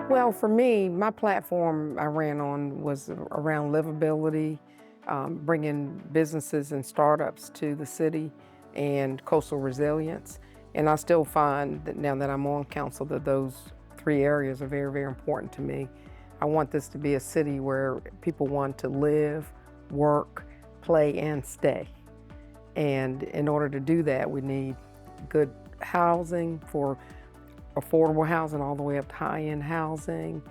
Well, for me, my platform I ran on was around livability, bringing businesses and startups to the city, and coastal resilience. And I still find that now that I'm on council that those three areas are very, very important to me. I want this to be a city where people want to live, work, play, and stay. And in order to do that, we need good housing for affordable housing all the way up to high-end housing.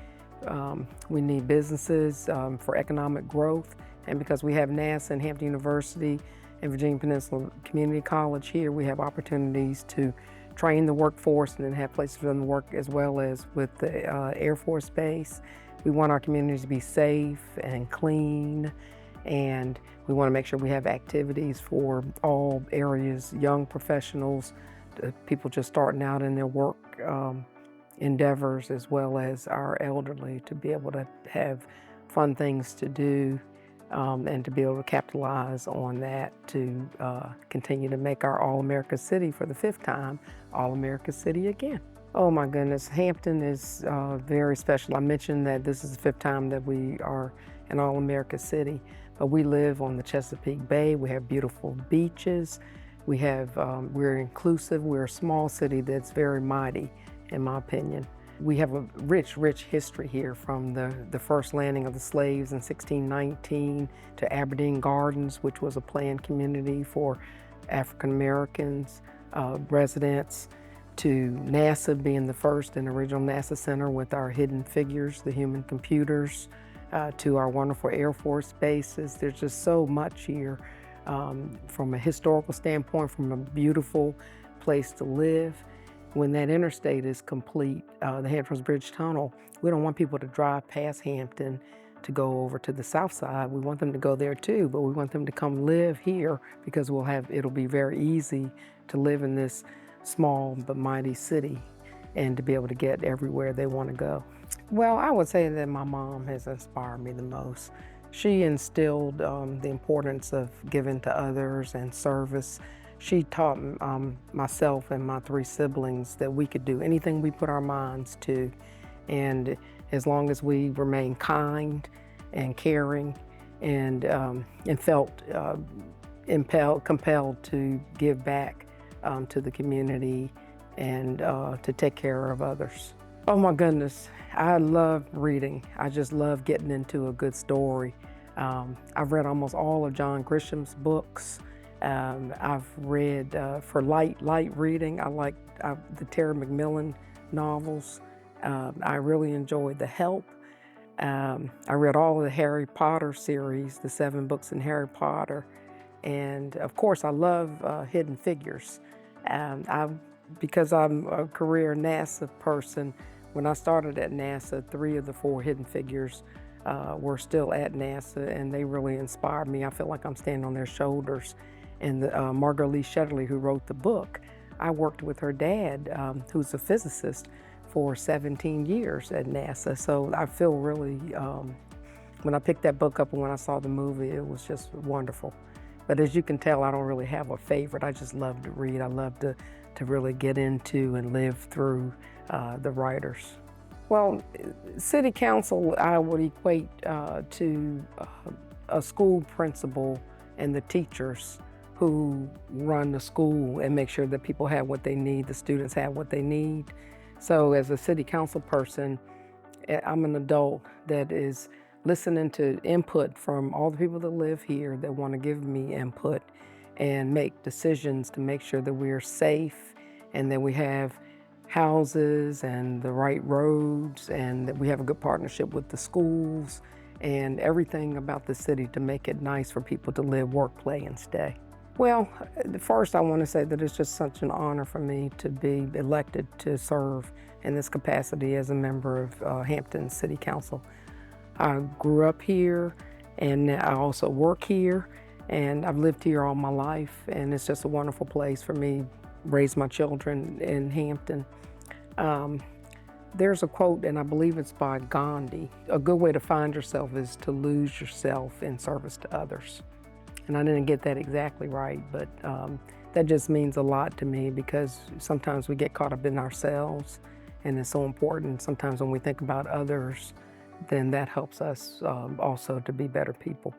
We need businesses for economic growth. And because we have NASA and Hampton University and Virginia Peninsula Community College here, we have opportunities to train the workforce and then have places for them to work, as well as with the Air Force Base. We want our communities to be safe and clean, and we want to make sure we have activities for all areas, young professionals, people just starting out in their work endeavors, as well as our elderly, to be able to have fun things to do and to be able to capitalize on that to continue to make our All-America City for the 5th time, All-America City again. Oh my goodness, Hampton is very special. I mentioned that this is the 5th time that we are an All-America City, but we live on the Chesapeake Bay. We have beautiful beaches. We're inclusive. We're a small city that's very mighty, in my opinion. We have a rich, rich history here, from the first landing of the slaves in 1619 to Aberdeen Gardens, which was a planned community for African Americans residents, to NASA being the first and original NASA Center with our hidden figures, the human computers, to our wonderful Air Force bases. There's just so much here. From a historical standpoint, from a beautiful place to live. When that interstate is complete, the Hampton Bridge Tunnel, we don't want people to drive past Hampton to go over to the south side. We want them to go there too, but we want them to come live here, because it'll be very easy to live in this small but mighty city and to be able to get everywhere they want to go. Well, I would say that my mom has inspired me the most. She instilled the importance of giving to others and service. She taught myself and my 3 siblings that we could do anything we put our minds to. And as long as we remain kind and caring and felt compelled to give back to the community and to take care of others. Oh my goodness, I love reading. I just love getting into a good story. I've read almost all of John Grisham's books. I've read, for light reading, I like the Terry McMillan novels. I really enjoyed The Help. I read all of the Harry Potter series, the 7 books in Harry Potter. And of course, I love Hidden Figures. Because I'm a career NASA person, when I started at NASA, 3 of the 4 Hidden Figures were still at NASA, and they really inspired me. I feel like I'm standing on their shoulders. And Margaret Lee Shetterly, who wrote the book, I worked with her dad, who's a physicist, for 17 years at NASA. So I feel really, when I picked that book up and when I saw the movie, it was just wonderful. But as you can tell, I don't really have a favorite. I just love to read. I love to really get into and live through the writers. Well, city council, I would equate to a school principal and the teachers who run the school and make sure that people have what they need, the students have what they need. So as a city council person, I'm an adult that is listening to input from all the people that live here that want to give me input and make decisions to make sure that we're safe and that we have houses and the right roads and that we have a good partnership with the schools and everything about the city to make it nice for people to live, work, play, and stay. Well, first I want to say that it's just such an honor for me to be elected to serve in this capacity as a member of Hampton City Council. I grew up here and I also work here, and I've lived here all my life, and it's just a wonderful place for me, raise my children in Hampton. There's a quote, and I believe it's by Gandhi: a good way to find yourself is to lose yourself in service to others. And I didn't get that exactly right, but that just means a lot to me, because sometimes we get caught up in ourselves And it's so important sometimes when we think about others, then that helps us also to be better people.